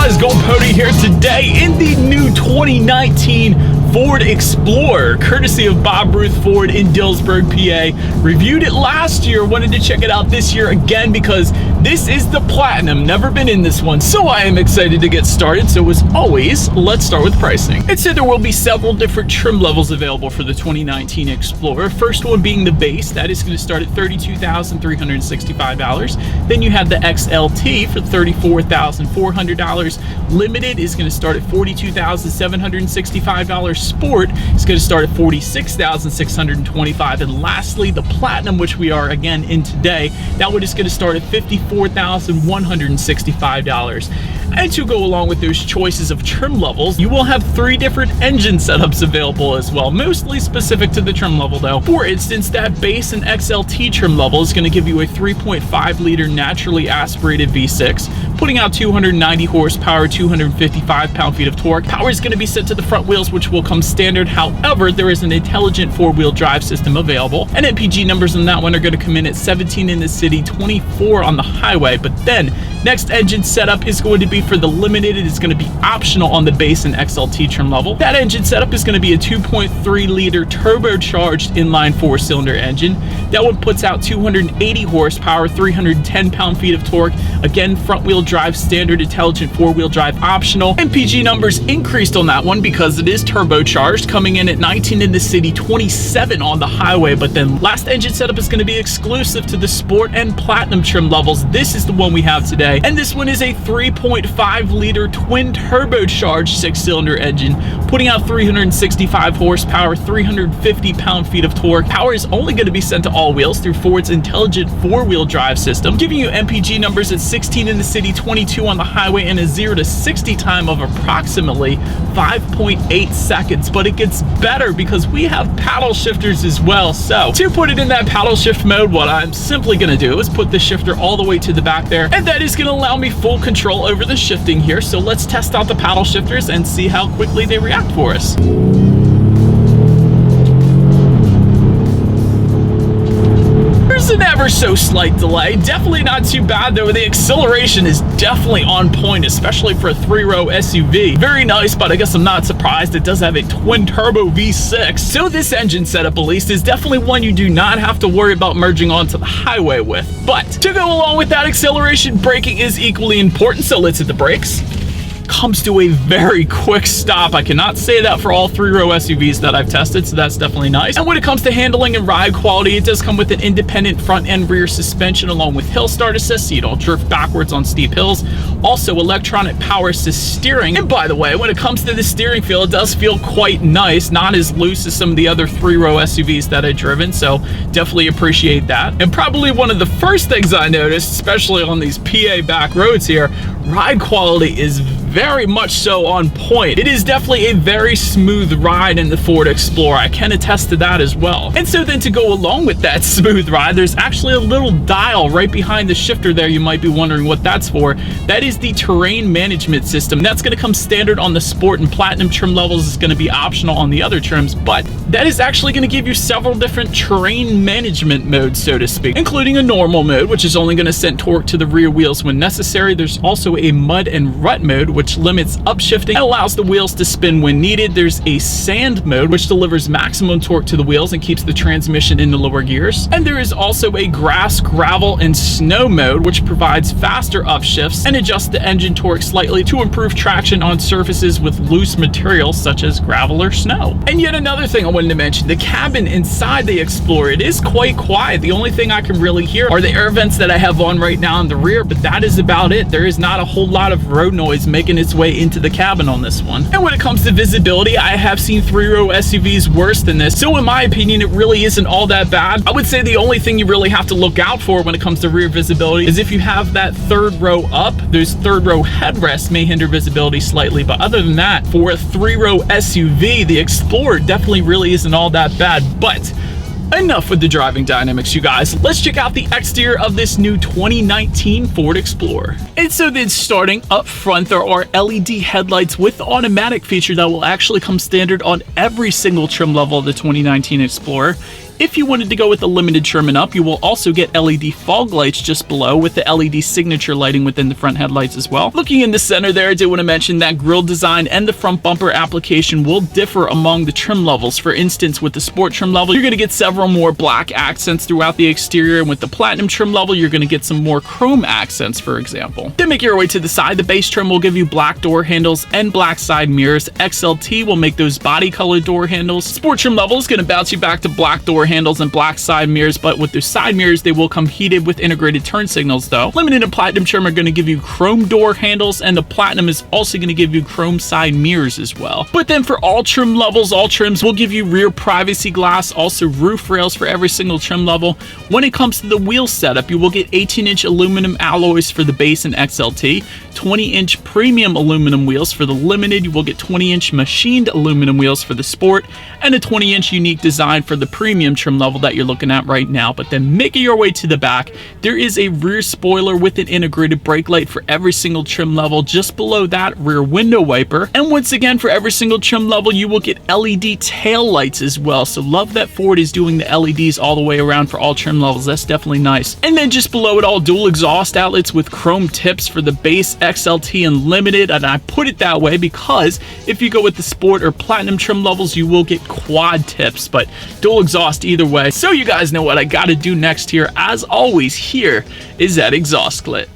guys, Gold Pony here today in the new 2019 Ford Explorer, courtesy of Bob Ruth Ford in Dillsburg, PA. Reviewed it last year, wanted to check it out this year again because this is the Platinum. Never been in this one, so I am excited to get started. So as always, let's start with pricing. It said there will be several different trim levels available for the 2019 Explorer. First one being the base, that is going to start at $32,365. Then you have the XLT for $34,400. Limited is going to start at $42,765. Sport is going to start at $46,625. And lastly, the Platinum, which we are again in today, that one is going to start at $54,165. And to go along with those choices of trim levels, you will have 3 different engine setups available as well, mostly specific to the trim level though. For instance, that base and XLT trim level is going to give you a 3.5 liter naturally aspirated V6, putting out 290 horsepower, 255 pound-feet of torque. Power is going to be set to the front wheels, which will come standard. However, there is an intelligent 4-wheel drive system available, and MPG numbers on that one are going to come in at 17 in the city, 24 on the highway. But then next engine setup is going to be for the Limited. It is going to be optional on the base and XLT trim level. That engine setup is going to be a 2.3 liter turbocharged inline 4-cylinder engine. That one puts out 280 horsepower, 310 pound-feet of torque. Again, front wheel drive standard, intelligent 4-wheel drive optional. MPG numbers increased on that one because it is turbocharged, coming in at 19 in the city, 27 on the highway. But then last engine setup is going to be exclusive to the Sport and Platinum trim levels. This is the one we have today, and this one is a 3.5 liter twin turbocharged 6-cylinder engine, putting out 365 horsepower, 350 pound-feet of torque. Power is only going to be sent to all wheels through Ford's intelligent 4-wheel drive system, giving you MPG numbers at 16 in the city, 22 on the highway, and a 0 to 60 time of approximately 5.8 seconds. But it gets better because we have paddle shifters as well. So to put it in that paddle shift mode, what I'm simply going to do is put the shifter all the way to the back there, and that is going to allow me full control over the shifting here. So let's test out the paddle shifters and see how quickly they react for us. There's an ever so slight delay. Definitely not too bad though. The acceleration is definitely on point, especially for a 3-row SUV. Very nice, but I guess I'm not surprised. It does have a twin turbo V6. So this engine setup, at least, is definitely one you do not have to worry about merging onto the highway with. But to go along with that acceleration, braking is equally important. So let's hit the brakes. Comes to a very quick stop. I cannot say that for all 3-row SUVs that I've tested, so that's definitely nice. And when it comes to handling and ride quality, it does come with an independent front and rear suspension along with hill start assist, so you don't drift backwards on steep hills. Also, electronic power assist steering. And by the way, when it comes to the steering feel, it does feel quite nice, not as loose as some of the other 3-row SUVs that I've driven, so definitely appreciate that. And probably one of the first things I noticed, especially on these PA back roads here, ride quality is very much so on point. It is definitely a very smooth ride in the Ford Explorer. I can attest to that as well. And so then to go along with that smooth ride, there's actually a little dial right behind the shifter there. You might be wondering what that's for. That is the terrain management system. That's going to come standard on the Sport and Platinum trim levels. It's going to be optional on the other trims, but that is actually going to give you several different terrain management modes, so to speak, including a normal mode, which is only going to send torque to the rear wheels when necessary. There's also a mud and rut mode, which limits upshifting and allows the wheels to spin when needed. There's a sand mode, which delivers maximum torque to the wheels and keeps the transmission in the lower gears. And there is also a grass, gravel, and snow mode, which provides faster upshifts and adjusts the engine torque slightly to improve traction on surfaces with loose materials such as gravel or snow. And yet another thing I wanted to mention, the cabin inside the Explorer, it is quite quiet. The only thing I can really hear are the air vents that I have on right now in the rear, but that is about it. There is not a whole lot of road noise making its way into the cabin on this one. And when it comes to visibility, I have seen 3-row SUVs worse than this, so in my opinion, it really isn't all that bad. I would say the only thing you really have to look out for when it comes to rear visibility is if you have that 3rd row up, those 3rd row headrests may hinder visibility slightly, but other than that, for a 3-row SUV, the Explorer definitely really isn't all that bad. But enough with the driving dynamics, you guys. Let's check out the exterior of this new 2019 Ford Explorer. And so then starting up front, there are LED headlights with automatic feature that will actually come standard on every single trim level of the 2019 Explorer. If you wanted to go with the limited trim and up, you will also get LED fog lights just below with the LED signature lighting within the front headlights as well. Looking in the center there, I did want to mention that grille design and the front bumper application will differ among the trim levels. For instance, with the sport trim level, you're going to get several more black accents throughout the exterior, and with the platinum trim level, you're going to get some more chrome accents, for example. Then make your way to the side. The base trim will give you black door handles and black side mirrors. XLT will make those body colored door handles. Sport trim level is going to bounce you back to black door handles and black side mirrors, but with their side mirrors, they will come heated with integrated turn signals though. Limited and platinum trim are going to give you chrome door handles, and the platinum is also going to give you chrome side mirrors as well. But then for all trim levels, all trims will give you rear privacy glass, also roof rails for every single trim level. When it comes to the wheel setup, you will get 18-inch aluminum alloys for the base and XLT, 20-inch premium aluminum wheels for the limited. You will get 20-inch machined aluminum wheels for the sport, and a 20-inch unique design for the premium trim level that you're looking at right now. But then making your way to the back, there is a rear spoiler with an integrated brake light for every single trim level. Just below that, rear window wiper. And once again, for every single trim level, you will get LED tail lights as well. So love that Ford is doing the LEDs all the way around for all trim levels. That's definitely nice. And then just below it all, dual exhaust outlets with chrome tips for the base, XLT, and limited. And I put it that way because if you go with the sport or platinum trim levels, you will get quad tips, but dual exhaust either way. So you guys know what I got to do next here. As always, here is that exhaust clip.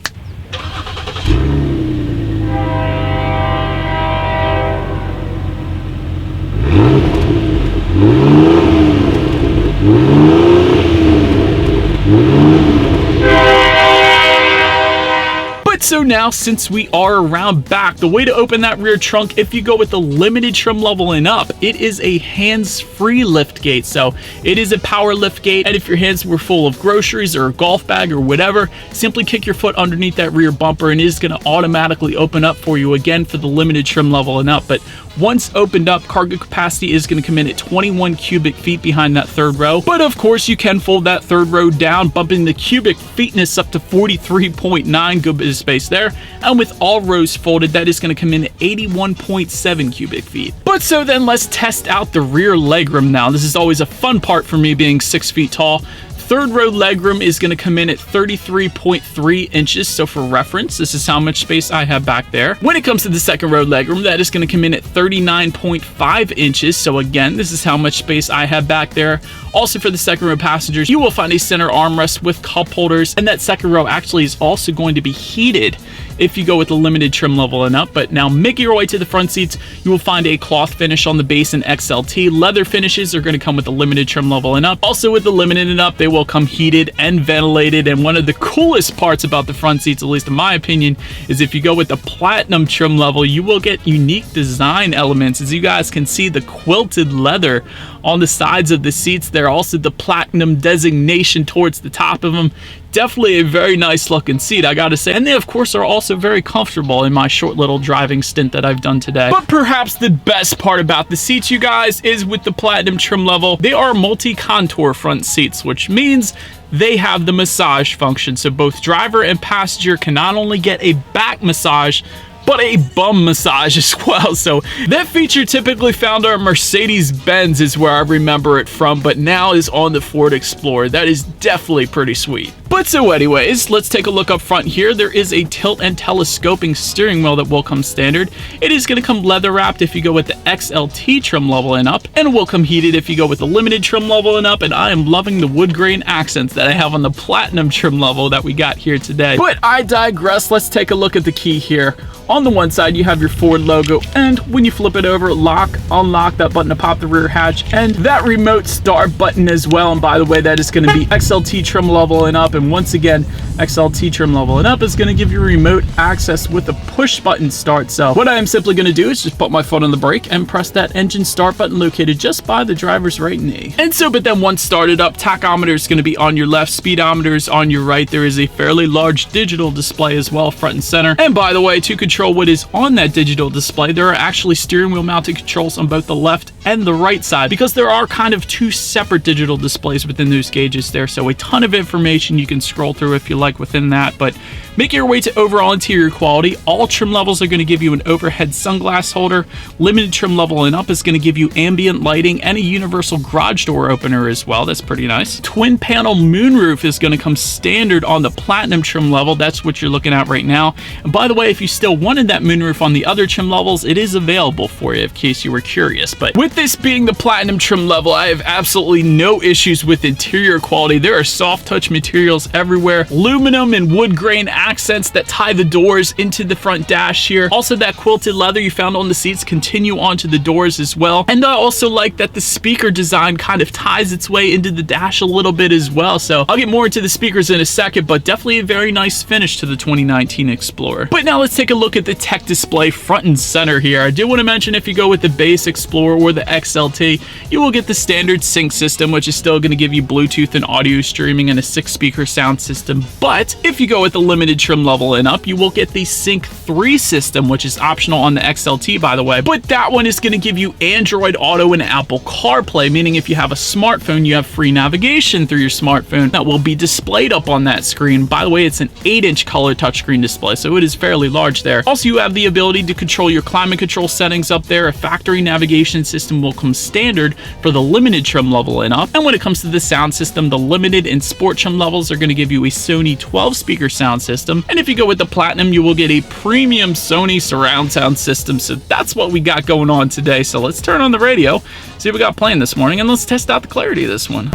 So now, since we are around back, the way to open that rear trunk, if you go with the limited trim level and up, it is a hands-free lift gate. So it is a power lift gate, and if your hands were full of groceries or a golf bag or whatever, simply kick your foot underneath that rear bumper and it is going to automatically open up for you again for the limited trim level and up. But once opened up, cargo capacity is going to come in at 21 cubic feet behind that third row. But of course, you can fold that third row down, bumping the cubic feetness up to 43.9, good bit of space there. And with all rows folded, that is going to come in at 81.7 cubic feet. But so then let's test out the rear legroom now. This is always a fun part for me being 6 feet tall. Third row legroom is going to come in at 33.3 inches. So for reference, this is how much space I have back there. When it comes to the second row legroom, that is going to come in at 39.5 inches. So again, this is how much space I have back there. Also for the second row passengers, you will find a center armrest with cup holders, and that second row actually is also going to be heated if you go with the limited trim level and up. But now making your way to the front seats, you will find a cloth finish on the base and XLT. Leather finishes are going to come with the limited trim level and up. Also with the limited and up, they will come heated and ventilated. And one of the coolest parts about the front seats, at least in my opinion, is if you go with the platinum trim level, you will get unique design elements. As you guys can see, the quilted leather on the sides of the seats there, also the platinum designation towards the top of them. Definitely a very nice looking seat, I gotta say. And they, of course, are also very comfortable in my short little driving stint that I've done today. But perhaps the best part about the seats, you guys, is with the platinum trim level, they are multi-contour front seats, which means they have the massage function. So both driver and passenger can not only get a back massage, but a bum massage as well. So that feature typically found on Mercedes-Benz is where I remember it from, but now is on the Ford Explorer. That is definitely pretty sweet. But so anyways, let's take a look up front here. There is a tilt and telescoping steering wheel that will come standard. It is going to come leather wrapped if you go with the XLT trim level and up, and it will come heated if you go with the limited trim level and up. And I am loving the wood grain accents that I have on the platinum trim level that we got here today. But I digress. Let's take a look at the key here. On the one side, you have your Ford logo, and when you flip it over, lock, unlock that button to pop the rear hatch, and that remote start button as well. And by the way, that is going to be XLT trim level and up. And once again, XLT trim level and up is going to give you remote access with a push button start. So what I am simply going to do is just put my foot on the brake and press that engine start button located just by the driver's right knee. And so, but then once started up, tachometer is going to be on your left, speedometer is on your right. There is a fairly large digital display as well, front and center. And by the way, to control control what is on that digital display, there are actually steering wheel mounted controls on both the left and the right side, because there are kind of two separate digital displays within those gauges there. So a ton of information you can scroll through if you like within that. But making your way to overall interior quality, all trim levels are going to give you an overhead sunglass holder. Limited trim level and up is going to give you ambient lighting and a universal garage door opener as well. That's pretty nice. Twin panel moonroof is going to come standard on the platinum trim level. That's what you're looking at right now. And by the way, if you still wanted that moonroof on the other trim levels, it is available for you in case you were curious. But with this being the platinum trim level, I have absolutely no issues with interior quality. There are soft touch materials everywhere, aluminum and wood grain accents that tie the doors into the front dash here. Also, that quilted leather you found on the seats continue onto the doors as well. And I also like that the speaker design kind of ties its way into the dash a little bit as well. So I'll get more into the speakers in a second, but definitely a very nice finish to the 2019 Explorer. But now let's take a look at the tech display front and center here. I do want to mention, if you go with the base Explorer or the XLT, you will get the standard sync system, which is still going to give you Bluetooth and audio streaming and a 6-speaker sound system. But if you go with the limited trim level and up, you will get the Sync 3 system, which is optional on the XLT, by the way. But that one is going to give you Android Auto and Apple CarPlay, meaning if you have a smartphone, you have free navigation through your smartphone that will be displayed up on that screen. By the way, it's an 8-inch color touchscreen display, so it is fairly large there. Also, you have the ability to control your climate control settings up there. A factory navigation system will come standard for the limited trim level and up. And when it comes to the sound system, the limited and sport trim levels are going to give you a Sony 12-speaker sound system. And if you go with the platinum, you will get a premium Sony surround sound system. So that's what we got going on today. So let's turn on the radio, see what we got playing this morning, and let's test out the clarity of this one.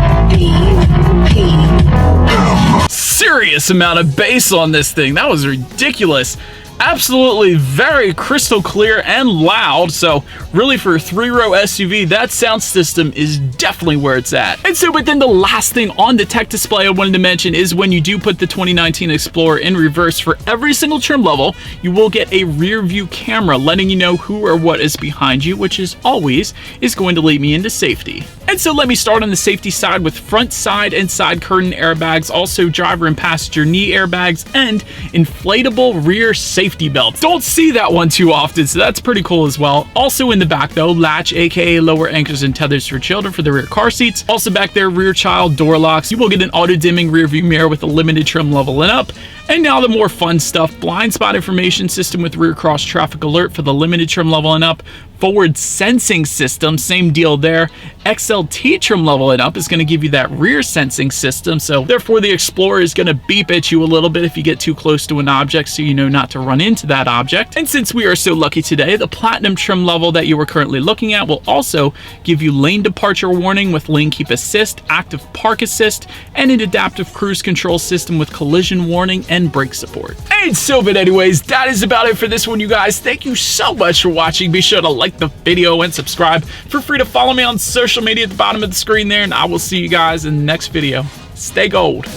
Serious amount of bass on this thing. That was ridiculous. Absolutely very crystal clear and loud. So really, for a 3-row SUV, that sound system is definitely where it's at. And so, but then the last thing on the tech display I wanted to mention is when you do put the 2019 Explorer in reverse, for every single trim level, you will get a rear view camera letting you know who or what is behind you, which is always going to lead me into safety. And so let me start on the safety side with front, side, and side curtain airbags, also driver and passenger knee airbags, and inflatable rear safety belts. Don't see that one too often, so that's pretty cool as well. Also in the back though, latch, aka lower anchors and tethers for children for the rear car seats. Also back there, rear child door locks. You will get an auto dimming rear view mirror with a limited trim level and up. And now the more fun stuff, blind spot information system with rear cross traffic alert for the limited trim level and up. Forward sensing system, same deal there. XLT trim level and up is going to give you that rear sensing system, so therefore the Explorer is going to beep at you a little bit if you get too close to an object, so you know not to run into that object. And since we are so lucky today, the platinum trim level that you are currently looking at will also give you lane departure warning with lane keep assist, active park assist, and an adaptive cruise control system with collision warning and brake support. And so, but anyways, that is about it for this one, you guys. Thank you so much for watching. Be sure to like the video and subscribe. Feel free to follow me on social media at the bottom of the screen there, and I will see you guys in the next video. Stay gold.